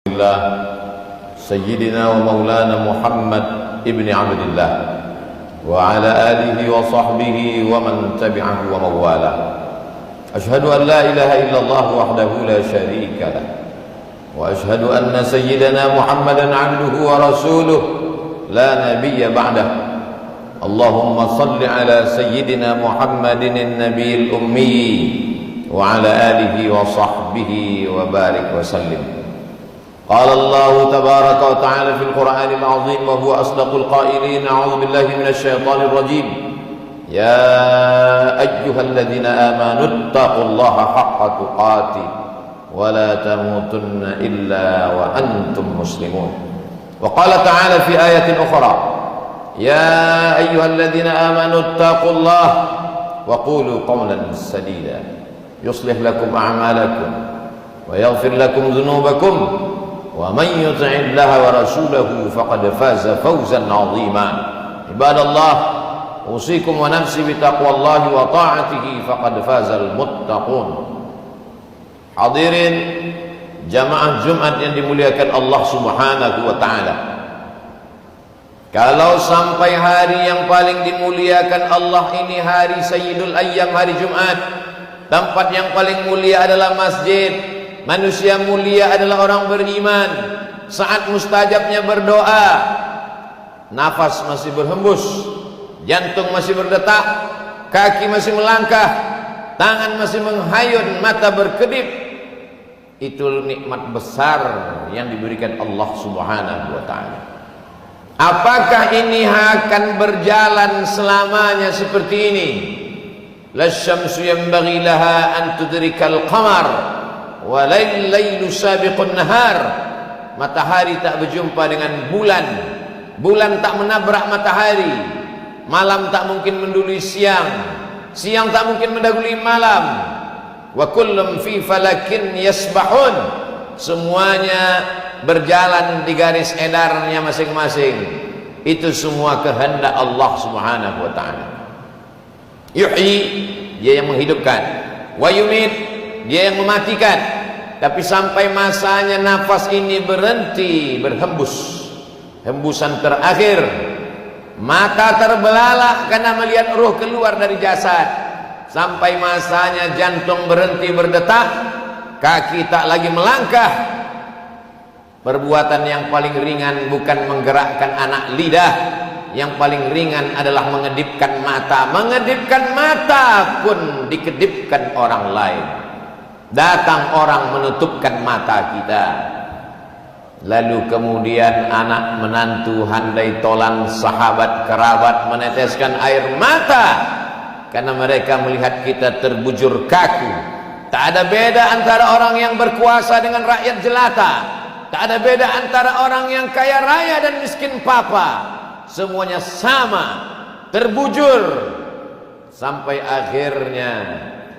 الله سيدنا ومولانا محمد ابن عبد الله وعلى آله وصحبه ومن تبعه ومن والاه. أشهد أن لا إله إلا الله وحده لا شريك له وأشهد أن سيدنا محمدا عبده ورسوله لا نبي بعده. اللهم صل على سيدنا محمد النبي الأمي وعلى آله وصحبه وبارك وسلم. قال الله تبارك وتعالى في القرآن العظيم وهو أصدق القائلين: أعوذ بالله من الشيطان الرجيم. يا أيها الذين آمنوا اتقوا الله حق تقاته ولا تموتن إلا وأنتم مسلمون. وقال تعالى في آية أخرى: يا أيها الذين آمنوا اتقوا الله وقولوا قولا سديدا يصلح لكم أعمالكم ويغفر لكم ذنوبكم ومن يطع الله ورسوله فقد فاز فوزا عظيما. عباد الله، أوصيكم ونفسي بتقوى الله وطاعته فقد فاز المتقون. Hadirin jamaah Jumat yang dimuliakan Allah Subhanahu wa taala. Kalau sampai hari yang paling dimuliakan Allah ini hari Sayyidul Ayyam, hari Jumat, tempat yang paling mulia adalah masjid, manusia mulia adalah orang beriman, saat mustajabnya berdoa, nafas masih berhembus, jantung masih berdetak, kaki masih melangkah, tangan masih menghayun, mata berkedip. Itu nikmat besar yang diberikan Allah Subhanahu wa taala. Apakah ini akan berjalan selamanya seperti ini? Lasyamsu yanbaghi laha an tudrikal qamar wa lailu sabiqun nahar. Matahari tak berjumpa dengan bulan, bulan tak menabrak matahari, malam tak mungkin mendului siang, siang tak mungkin mendahului malam. Wa kullum fi falakin yasbahun. Semuanya berjalan di garis edarnya masing-masing. Itu semua kehendak Allah Subhanahu wa taala. Yuhyi, dia yang menghidupkan, wa yumit, dia yang mematikan. Tapi sampai masanya nafas ini berhenti berhembus, hembusan terakhir, mata terbelalak karena melihat ruh keluar dari jasad. Sampai masanya jantung berhenti berdetak, kaki tak lagi melangkah. Perbuatan yang paling ringan bukan menggerakkan anak lidah, yang paling ringan adalah mengedipkan mata. Mengedipkan mata pun dikedipkan orang lain. Datang orang menutupkan mata kita, lalu kemudian anak menantu, handai tolan, sahabat kerabat meneteskan air mata karena mereka melihat kita terbujur kaku. Tak ada beda antara orang yang berkuasa dengan rakyat jelata. Tak ada beda antara orang yang kaya raya dan miskin papa. Semuanya sama, terbujur. Sampai akhirnya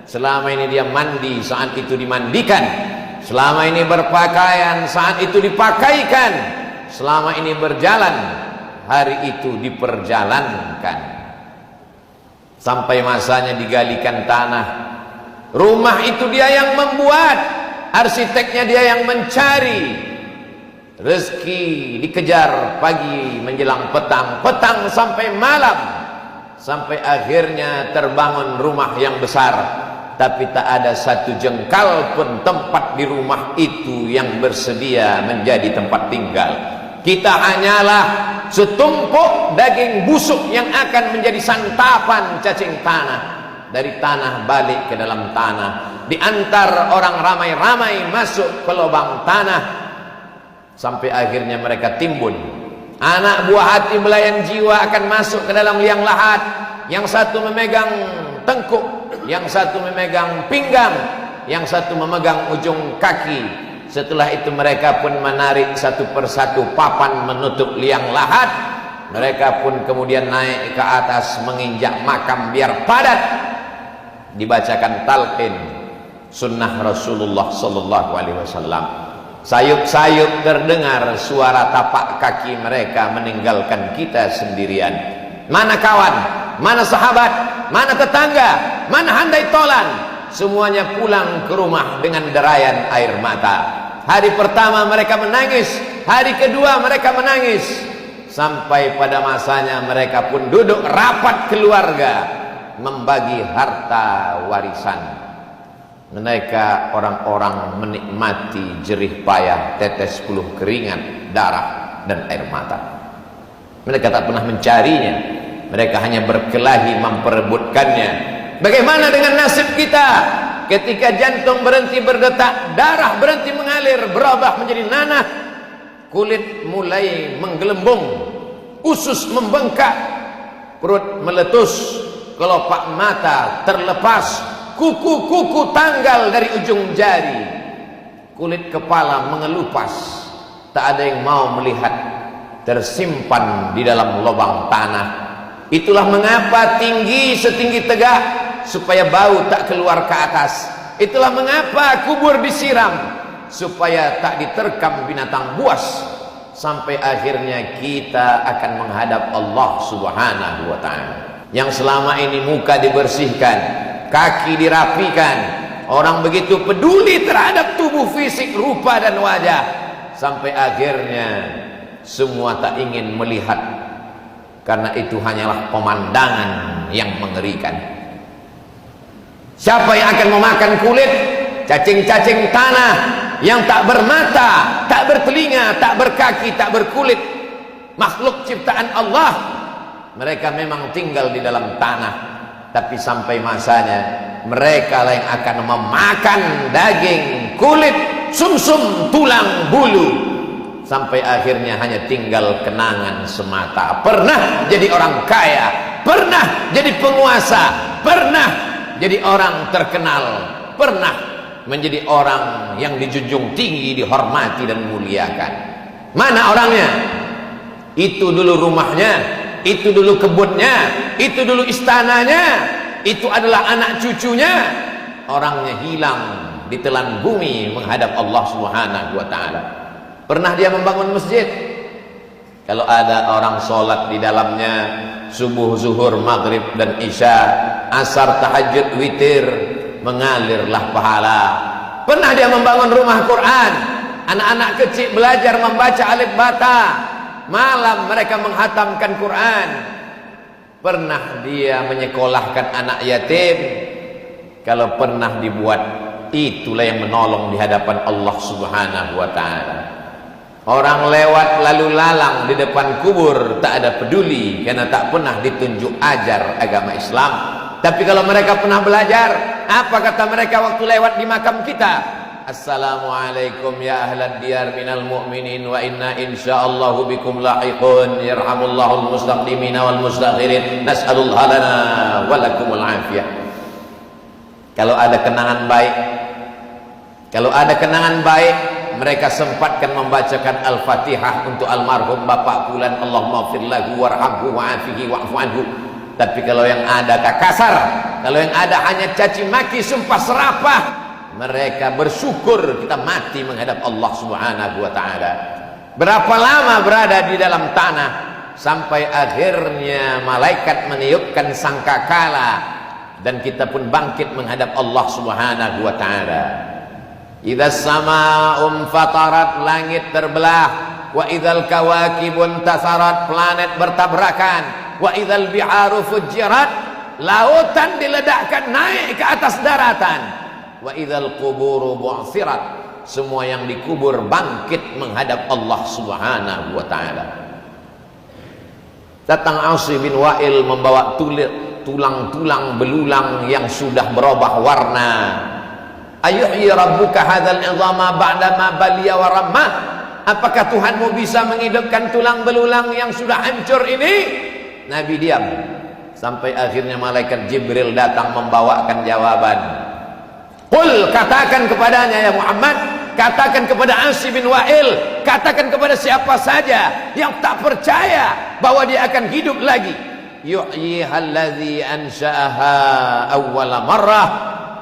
selama ini dia mandi, saat itu dimandikan. Selama ini berpakaian, saat itu dipakaikan. Selama ini berjalan, hari itu diperjalankan. Sampai masanya digalikan tanah. Rumah itu dia yang membuat, arsiteknya dia yang mencari. Rezeki dikejar pagi menjelang petang, petang sampai malam, sampai akhirnya terbangun rumah yang besar. Tapi tak ada satu jengkal pun tempat di rumah itu yang bersedia menjadi tempat tinggal. Kita hanyalah setumpuk daging busuk yang akan menjadi santapan cacing tanah. Dari tanah balik ke dalam tanah, diantar orang ramai-ramai masuk ke lubang tanah, sampai akhirnya mereka timbun. Anak buah hati belayan jiwa akan masuk ke dalam liang lahat. Yang satu memegang tengkuk, yang satu memegang pinggang, yang satu memegang ujung kaki. Setelah itu mereka pun menarik satu persatu papan menutup liang lahat. Mereka pun kemudian naik ke atas menginjak makam biar padat. Dibacakan talqin sunnah Rasulullah sallallahu alaihi wasallam. Sayup-sayup terdengar suara tapak kaki mereka meninggalkan kita sendirian. Mana kawan, mana sahabat, mana tetangga, mana handai tolan, semuanya pulang ke rumah dengan derayan air mata. Hari pertama mereka menangis, hari kedua mereka menangis, sampai pada masanya mereka pun duduk rapat keluarga membagi harta warisan. Mereka orang-orang menikmati jerih payah tetes peluh keringat, darah dan air mata. Mereka tak pernah mencarinya, mereka hanya berkelahi memperebutkannya. Bagaimana dengan nasib kita? Ketika jantung berhenti berdetak, darah berhenti mengalir, berubah menjadi nanah, kulit mulai menggelembung, usus membengkak, perut meletus, kelopak mata terlepas, kuku-kuku tanggal dari ujung jari, kulit kepala mengelupas, tak ada yang mau melihat, tersimpan di dalam lubang tanah. Itulah mengapa tinggi setinggi tegak, supaya bau tak keluar ke atas. Itulah mengapa kubur disiram, supaya tak diterkam binatang buas. Sampai akhirnya kita akan menghadap Allah Subhanahu wa ta'ala, yang selama ini muka dibersihkan, kaki dirapikan, orang begitu peduli terhadap tubuh fisik, rupa dan wajah, sampai akhirnya semua tak ingin melihat, karena itu hanyalah pemandangan yang mengerikan. Siapa yang akan memakan kulit? Cacing-cacing tanah yang tak bermata, tak bertelinga, tak berkaki, tak berkulit, makhluk ciptaan Allah. Mereka memang tinggal di dalam tanah, tapi sampai masanya mereka lah yang akan memakan daging, kulit, sumsum, tulang, bulu, sampai akhirnya hanya tinggal kenangan semata. Pernah jadi orang kaya, pernah jadi penguasa, pernah jadi orang terkenal, pernah menjadi orang yang dijunjung tinggi, dihormati dan muliakan. Mana orangnya? Itu dulu rumahnya, itu dulu kebunnya, itu dulu istananya, itu adalah anak cucunya. Orangnya hilang, ditelan bumi menghadap Allah Subhanahu wa ta'ala. Pernah dia membangun masjid? Kalau ada orang sholat di dalamnya, subuh, zuhur, maghrib dan isya, asar, tahajud, witir, mengalirlah pahala. Pernah dia membangun rumah Quran, anak-anak kecil belajar membaca alif bata, malam mereka menghatamkan Quran. Pernah dia menyekolahkan anak yatim? Kalau pernah dibuat, itulah yang menolong di hadapan Allah Subhanahu wa ta'ala. Orang lewat lalu lalang di depan kubur tak ada peduli, karena tak pernah ditunjuk ajar agama Islam. Tapi kalau mereka pernah belajar, apa kata mereka waktu lewat di makam kita? Assalamualaikum ya ahlad diyar minal mu'minin wa inna insyaallahu bikum lahiqun, yarhamullahul mustaqdimina wal mustakhirin, nas'alullah lana wa lakumul afiyah. Kalau ada kenangan baik, kalau ada kenangan baik, mereka sempatkan membacakan Al-Fatihah untuk almarhum Bapak Fulan, Allahumma ighfir lahu warhamhu wa'afihi wa'fu anhu. Tapi kalau yang ada kasar, kalau yang ada hanya caci maki, sumpah serapah, mereka bersyukur kita mati menghadap Allah Subhanahu wa ta'ala. Berapa lama berada di dalam tanah, sampai akhirnya malaikat meniupkan sangkakala dan kita pun bangkit menghadap Allah Subhanahu wa ta'ala. Idza sama'um fatarat, langit terbelah, wa idzal kawakibun tasarat, planet bertabrakan, wa idzal biharu fujirat, lautan diledakkan naik ke atas daratan, wa idzal quburu bu'sirat, semua yang dikubur bangkit menghadap Allah Subhanahu wa ta'ala. Datang Asi bin Wa'il membawa tulang-tulang belulang yang sudah berubah warna. Ayuhyi rabbuka hadzal idhama ba'da ma baliya wa ramma, apakah Tuhanmu bisa menghidupkan tulang belulang yang sudah hancur ini? Nabi diam sampai akhirnya malaikat Jibril datang membawakan jawaban. Qul, katakan kepadanya ya Muhammad, katakan kepada Asi bin Wa'il, katakan kepada siapa saja yang tak percaya bahwa dia akan hidup lagi, yuhyihallazi ansha'aha awwala marrah,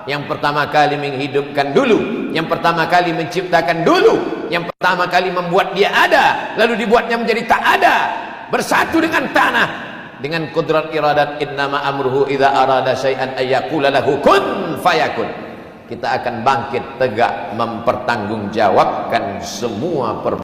yang pertama kali menghidupkan dulu, yang pertama kali menciptakan dulu, yang pertama kali membuat dia ada, lalu dibuatnya menjadi tak ada, bersatu dengan tanah, dengan kudrat iradat. Innama amruhu idza arada syai'an ayyaqula lahu kun fayakun. kita akan bangkit tegak mempertanggungjawabkan semua perbuatan